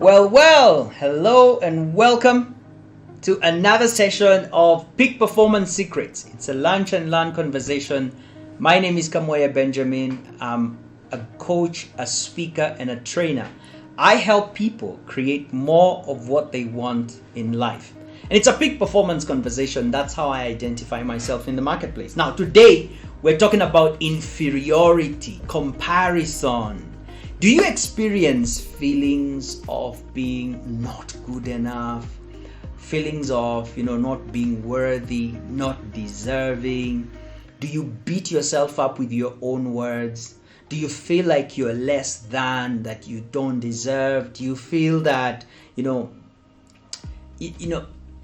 Hello and welcome to another session of Peak Performance Secrets. It's a lunch and learn conversation. My name is Kamoya Benjamin. I'm a coach, a speaker, and a trainer. I help people create more of what they want in life. And it's a peak performance conversation. That's how I identify myself in the marketplace. Now, today, we're talking about inferiority, comparison. Do you experience feelings of being not good enough? Feelings of, not being worthy, not deserving? Do you beat yourself up with your own words? Do you feel like you're less than, that you don't deserve? Do you feel that,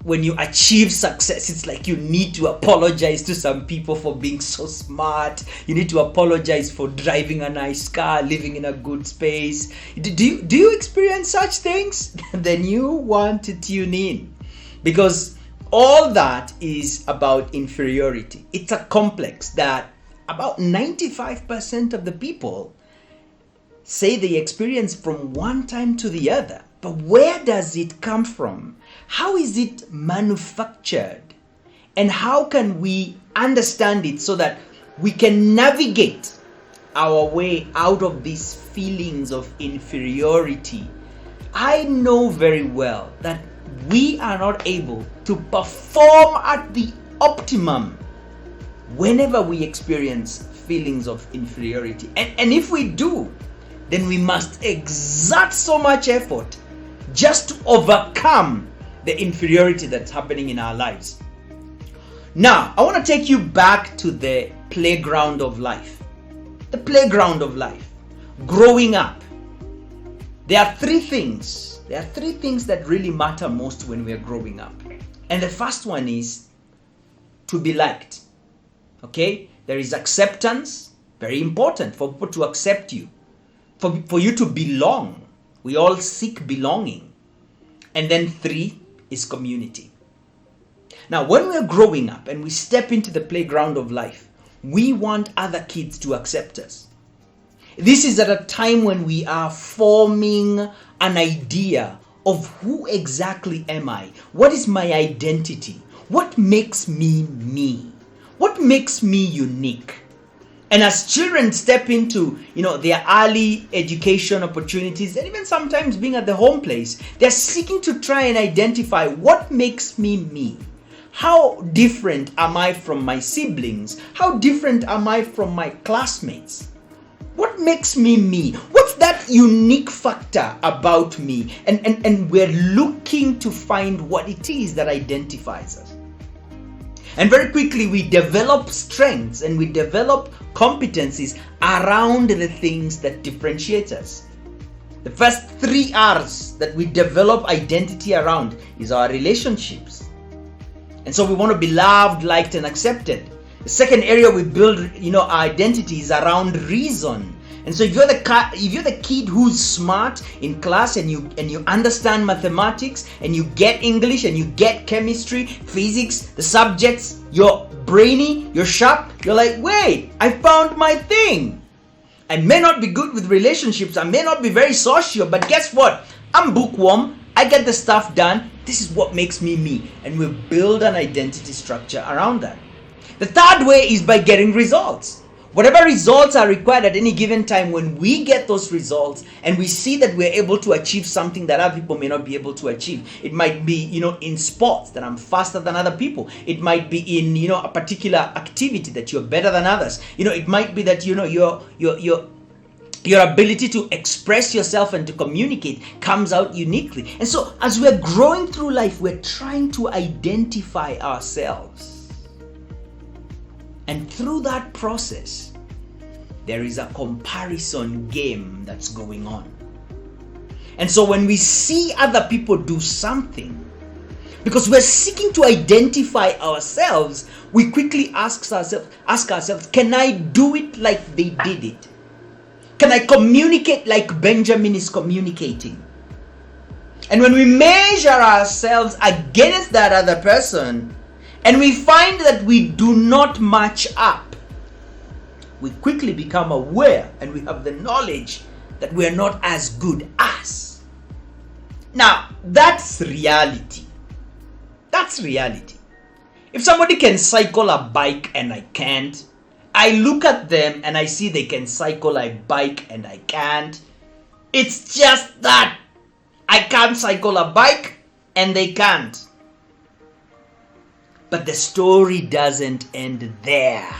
when you achieve success, it's like you need to apologize to some people for being so smart. You need to apologize for driving a nice car, living in a good space. Do you experience such things? Then you want to tune in, because all that is about inferiority. It's a complex that about 95% of the people say they experience from one time to the other. But where does it come from? How is it manufactured? And how can we understand it so that we can navigate our way out of these feelings of inferiority? I know very well that we are not able to perform at the optimum whenever we experience feelings of inferiority. And if we do, then we must exert so much effort just to overcome the inferiority that's happening in our lives. Now, I want to take you back to the playground of life. The playground of life. Growing up. There are three things. There are three things that really matter most when we are growing up. And the first one is to be liked. Okay? There is acceptance. Very important for people to accept you. For you to belong. We all seek belonging. And then three is community. Now, when we're growing up and we step into the playground of life, we want other kids to accept us. This is at a time when we are forming an idea of who exactly am I? What is my identity? What makes me me? What makes me unique? And as children step into, their early education opportunities, and even sometimes being at the home place, they're seeking to try and identify what makes me me. How different am I from my siblings? How different am I from my classmates? What makes me me? What's that unique factor about me? And we're looking to find what it is that identifies us. And very quickly, we develop strengths and we develop competencies around the things that differentiate us. The first 3 R's that we develop identity around is our relationships. And so we want to be loved, liked, and accepted. The second area we build, our identity is around reason. And so if you're the kid who's smart in class and you understand mathematics and you get English and you get chemistry, physics, the subjects, you're brainy, you're sharp, you're like, wait, I found my thing. I may not be good with relationships, I may not be very social, but guess what? I'm bookworm, I get the stuff done, this is what makes me me. And we build an identity structure around that. The third way is by getting results. Whatever results are required at any given time, when we get those results and we see that we're able to achieve something that other people may not be able to achieve. It might be, in sports that I'm faster than other people. It might be in, a particular activity that you're better than others. It might be that, your ability to express yourself and to communicate comes out uniquely. And so as we're growing through life, we're trying to identify ourselves. And through that process, there is a comparison game that's going on. And so when we see other people do something, because we're seeking to identify ourselves, we quickly ask ourselves, can I do it like they did it? Can I communicate like Benjamin is communicating? And when we measure ourselves against that other person, and we find that we do not match up, we quickly become aware and we have the knowledge that we are not as good as. Now, that's reality. That's reality. If somebody can cycle a bike and I can't, I look at them and I see they can cycle a bike and I can't. It's just that I can't cycle a bike and they can't. But the story doesn't end there.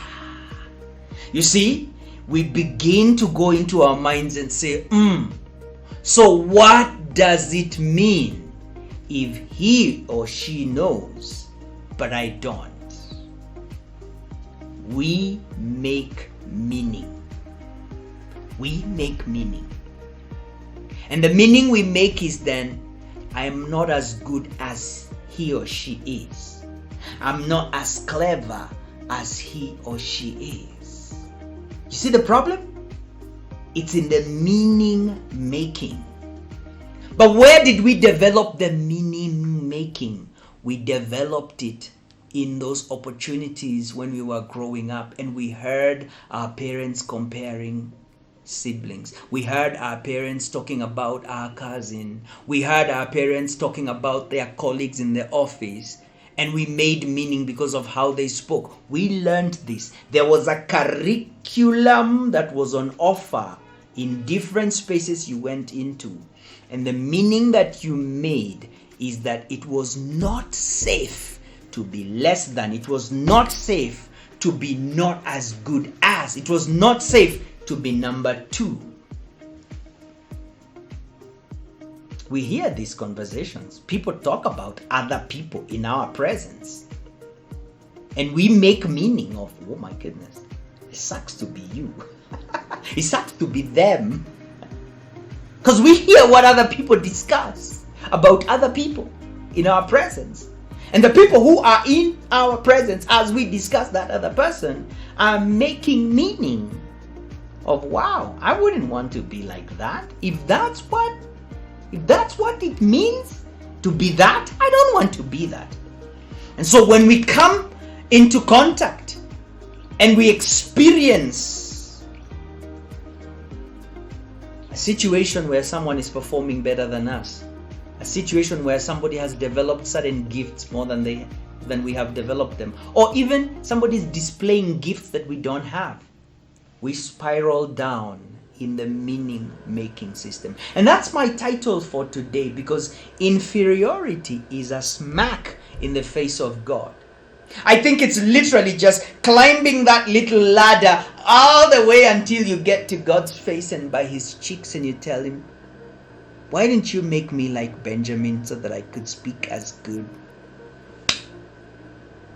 You see, we begin to go into our minds and say, so what does it mean if he or she knows, but I don't? We make meaning. We make meaning. And the meaning we make is then, I am not as good as he or she is. I'm not as clever as he or she is. You see the problem? It's in the meaning making. But where did we develop the meaning making? We developed it in those opportunities when we were growing up and we heard our parents comparing siblings. We heard our parents talking about our cousin. We heard our parents talking about their colleagues in the office. And we made meaning because of how they spoke. We learned this. There was a curriculum that was on offer in different spaces you went into. And the meaning that you made is that it was not safe to be less than. It was not safe to be not as good as. It was not safe to be number 2. We hear these conversations. People talk about other people in our presence. And we make meaning of, oh my goodness, it sucks to be you. It sucks to be them. Because we hear what other people discuss about other people in our presence. And the people who are in our presence as we discuss that other person are making meaning of, wow, I wouldn't want to be like that. If that's what it means to be that, I don't want to be that. And so when we come into contact and we experience a situation where someone is performing better than us, a situation where somebody has developed certain gifts more than we have developed them, or even somebody is displaying gifts that we don't have, we spiral down in the meaning making system. And that's my title for today, because inferiority is a smack in the face of God. I think it's literally just climbing that little ladder all the way until you get to God's face and by his cheeks, and you tell him, why didn't you make me like Benjamin so that I could speak as good?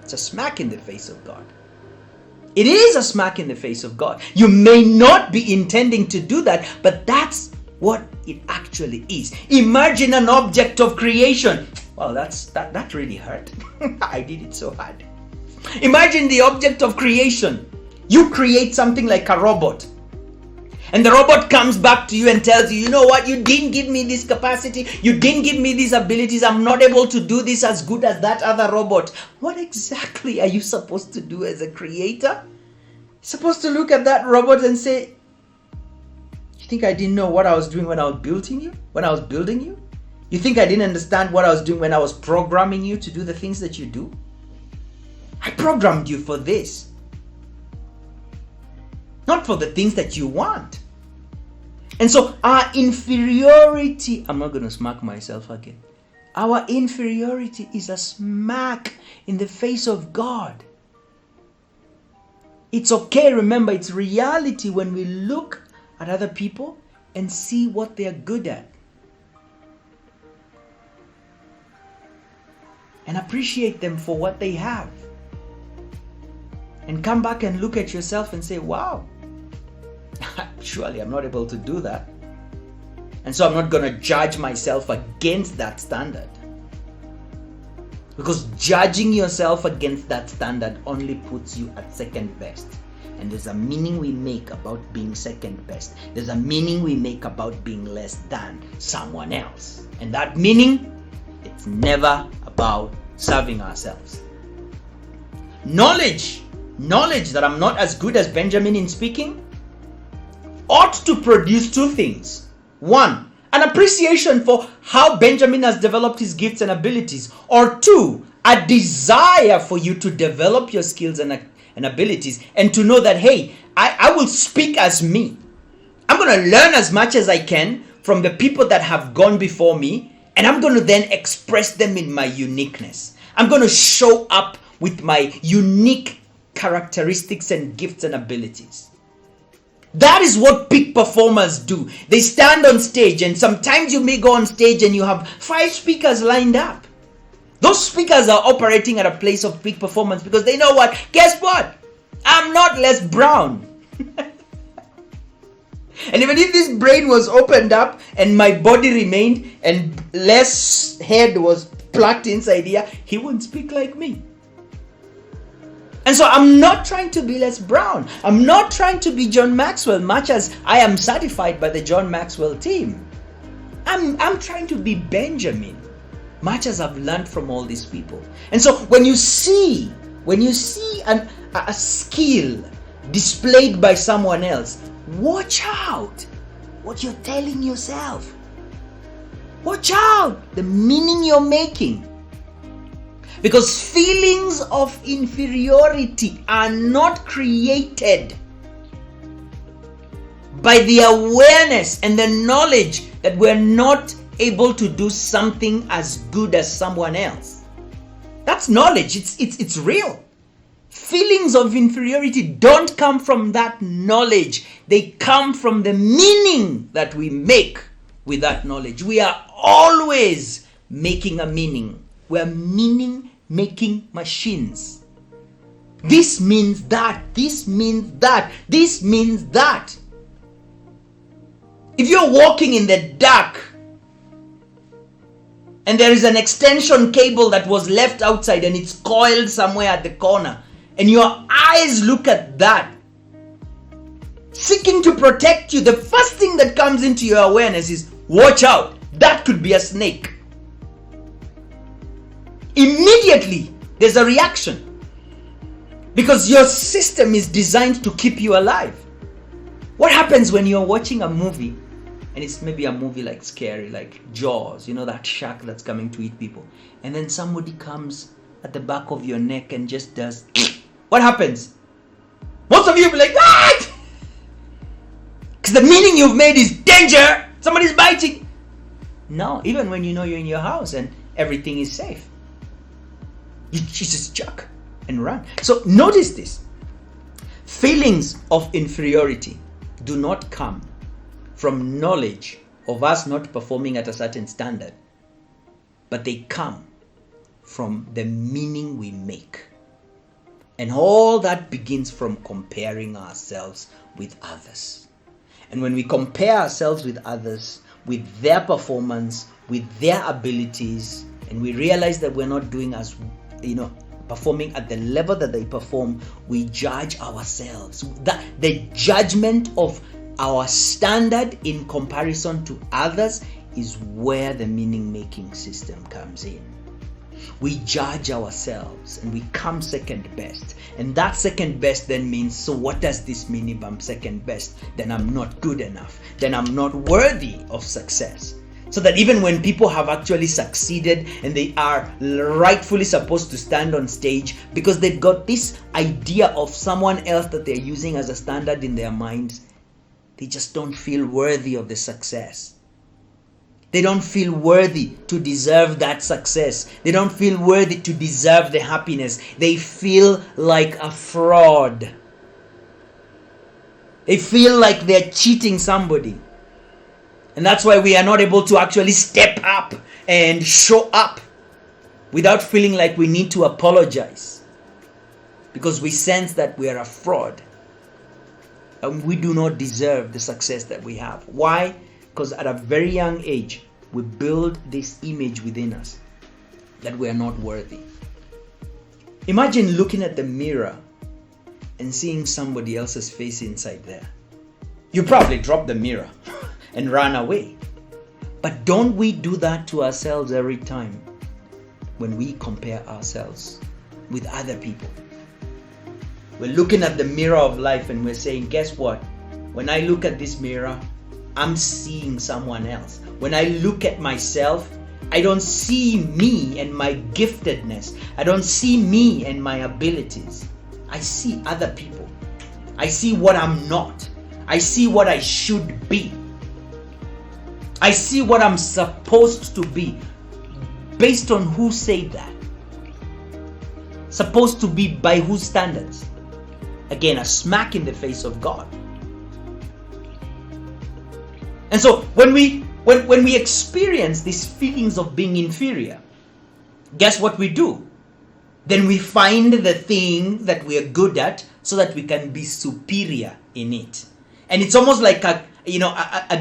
It's a smack in the face of God. It is a smack in the face of God. You may not be intending to do that, but that's what it actually is. Imagine an object of creation. Well, that really hurt. I did it so hard. Imagine the object of creation. You create something like a robot. And the robot comes back to you and tells you, you know what, you didn't give me this capacity, you didn't give me these abilities, I'm not able to do this as good as that other robot. What exactly are you supposed to do as a creator? You're supposed to look at that robot and say, you think I didn't know what I was doing when I was building you? You think I didn't understand what I was doing when I was programming you to do the things that you do? I programmed you for this. Not for the things that you want. And so our inferiority, I'm not going to smack myself again. Our inferiority is a smack in the face of God. It's okay, remember, it's reality when we look at other people and see what they're good at. And appreciate them for what they have. And come back and look at yourself and say, wow, surely I'm not able to do that. And so I'm not going to judge myself against that standard. Because judging yourself against that standard only puts you at second best. And there's a meaning we make about being second best. There's a meaning we make about being less than someone else. And that meaning, it's never about serving ourselves. Knowledge that I'm not as good as Benjamin in speaking ought to produce two things. One, an appreciation for how Benjamin has developed his gifts and abilities. Or 2, a desire for you to develop your skills and abilities and to know that, hey, I will speak as me. I'm going to learn as much as I can from the people that have gone before me, and I'm going to then express them in my uniqueness. I'm going to show up with my unique characteristics and gifts and abilities. That is what peak performers do. They stand on stage, and sometimes you may go on stage and you have 5 speakers lined up. Those speakers are operating at a place of peak performance because they know what? Guess what? I'm not Les Brown. And even if his brain was opened up and my body remained and Les' head was plucked inside here, he wouldn't speak like me. And so I'm not trying to be Les Brown. I'm not trying to be John Maxwell, much as I am certified by the John Maxwell team. I'm trying to be Benjamin, much as I've learned from all these people. And so when you see a skill displayed by someone else, watch out what you're telling yourself. Watch out the meaning you're making. Because feelings of inferiority are not created by the awareness and the knowledge that we're not able to do something as good as someone else. That's knowledge. It's real. Feelings of inferiority don't come from that knowledge. They come from the meaning that we make with that knowledge. We are always making a meaning. We're meaning-making machines. This means that. This means that. This means that. If you're walking in the dark and there is an extension cable that was left outside and it's coiled somewhere at the corner, and your eyes look at that, seeking to protect you, the first thing that comes into your awareness is, watch out, that could be a snake. Immediately, there's a reaction. Because your system is designed to keep you alive. What happens when you're watching a movie, and it's maybe a movie like scary, like Jaws, you know, that shark that's coming to eat people, and then somebody comes at the back of your neck and just does, what happens? Most of you will be like, what? Because the meaning you've made is danger, somebody's biting. No, even when you know you're in your house and everything is safe, you just chuck and run. So notice this. Feelings of inferiority do not come from knowledge of us not performing at a certain standard, but they come from the meaning we make. And all that begins from comparing ourselves with others. And when we compare ourselves with others, with their performance, with their abilities, and we realize that we're not doing as, performing at the level that they perform, we judge ourselves. The judgment of our standard in comparison to others is where the meaning-making system comes in. We judge ourselves and we come second best. And that second best then means, so what does this mean if I'm second best? Then I'm not good enough. Then I'm not worthy of success. So that even when people have actually succeeded and they are rightfully supposed to stand on stage, because they've got this idea of someone else that they're using as a standard in their minds, they just don't feel worthy of the success. They don't feel worthy to deserve that success. They don't feel worthy to deserve the happiness. They feel like a fraud. They feel like they're cheating somebody. And that's why we are not able to actually step up and show up without feeling like we need to apologize. Because we sense that we are a fraud. And we do not deserve the success that we have. Why? Because at a very young age, we build this image within us that we are not worthy. Imagine looking at the mirror and seeing somebody else's face inside there. You probably drop the mirror and run away. But don't we do that to ourselves every time when we compare ourselves with other people? We're looking at the mirror of life and we're saying, guess what? When I look at this mirror, I'm seeing someone else. When I look at myself, I don't see me and my giftedness. I don't see me and my abilities. I see other people. I see what I'm not. I see what I should be. I see what I'm supposed to be. Based on who said that? Supposed to be by whose standards? Again, a smack in the face of God. And so when we experience these feelings of being inferior, guess what we do? Then we find the thing that we are good at so that we can be superior in it. And it's almost like a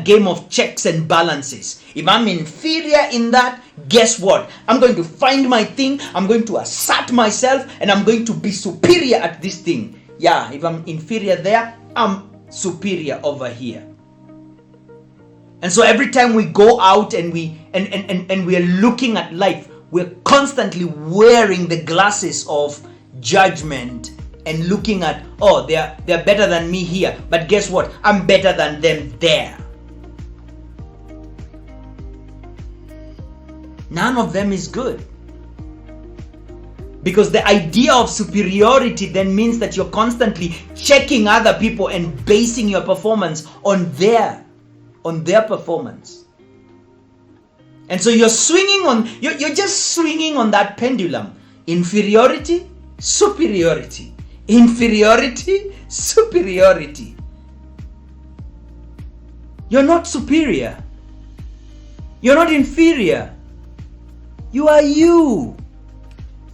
game of checks and balances. If I'm inferior in that, guess what? I'm going to find my thing, I'm going to assert myself, and I'm going to be superior at this thing. Yeah, if I'm inferior there, I'm superior over here. And so every time we go out and we are looking at life, we're constantly wearing the glasses of judgment and looking at, oh, they're better than me here, but guess what? I'm better than them there. None of them is good. Because the idea of superiority then means that you're constantly checking other people and basing your performance on their performance. And so you're just swinging on that pendulum. Inferiority, superiority. Inferiority, superiority. You're not superior. You're not inferior. You are you.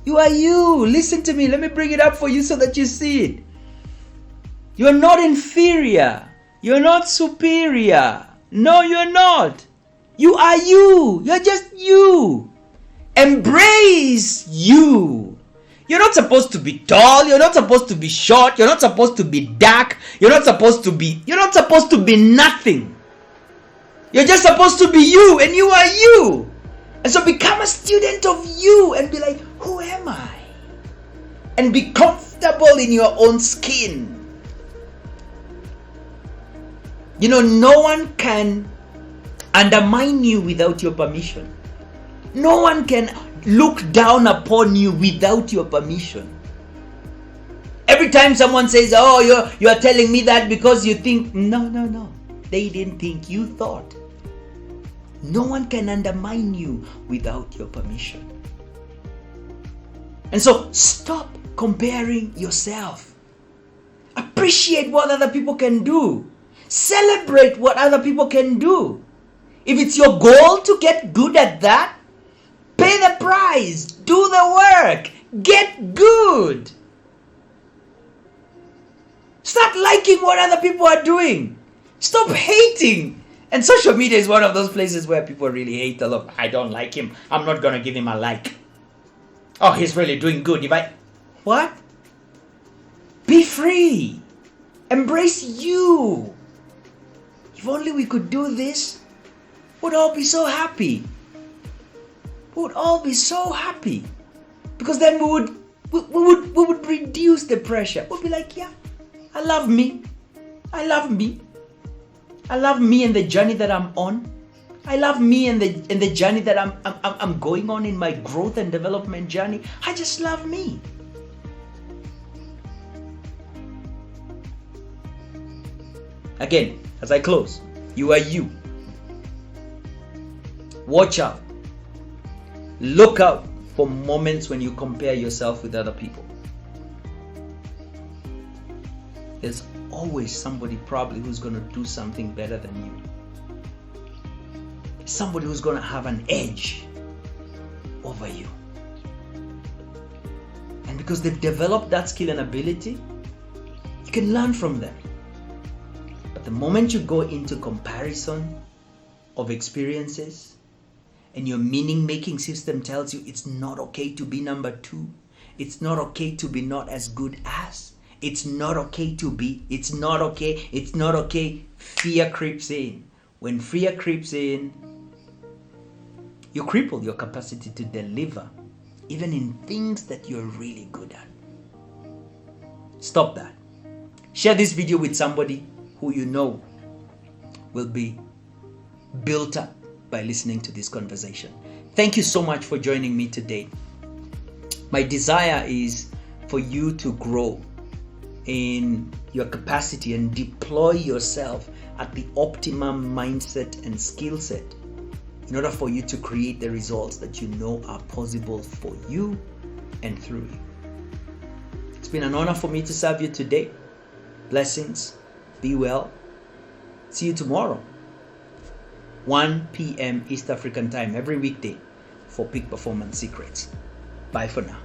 You are you. Listen to me. Let me bring it up for you so that you see it. You're not inferior. You're not superior. No, you're not. You are you. You're just you. Embrace you. You're not supposed to be tall. You're not supposed to be short. You're not supposed to be dark. You're not supposed to be nothing. You're just supposed to be you, and you are you. And so become a student of you and be like, who am I? And be comfortable in your own skin. You know, no one can undermine you without your permission. No one can look down upon you without your permission. Every time someone says, oh, you're telling me that because you think, no. They didn't think, you thought. No one can undermine you without your permission. And so stop comparing yourself. Appreciate what other people can do. Celebrate what other people can do. If it's your goal to get good at that, pay the price, do the work, get good. Start liking what other people are doing. Stop hating. And social media is one of those places where people really hate a lot. I don't like him. I'm not going to give him a like. Oh, he's really doing good. What? Be free. Embrace you. If only we could do this, we'd all be so happy. We'd all be so happy. Because then we would reduce the pressure. We'd be like, yeah, I love me. I love me. I love me and the journey that I'm on. I love me and the journey that I'm going on in my growth and development journey. I just love me. Again, as I close, you are you. Watch out. Look out for moments when you compare yourself with other people. There's always somebody probably who's going to do something better than you. Somebody who's going to have an edge over you. And because they've developed that skill and ability, you can learn from them. But the moment you go into comparison of experiences and your meaning-making system tells you it's not okay to be number 2, it's not okay to be not as good as, it's not okay to be, it's not okay, fear creeps in. When fear creeps in, you cripple your capacity to deliver, even in things that you're really good at. Stop that. Share this video with somebody who you know will be built up by listening to this conversation. Thank you so much for joining me today. My desire is for you to grow in your capacity and deploy yourself at the optimum mindset and skill set in order for you to create the results that you know are possible for you and through you. It's been an honor for me to serve you today. Blessings. Be well. See you tomorrow, 1 p.m. East African time, every weekday for Peak Performance Secrets. Bye for now.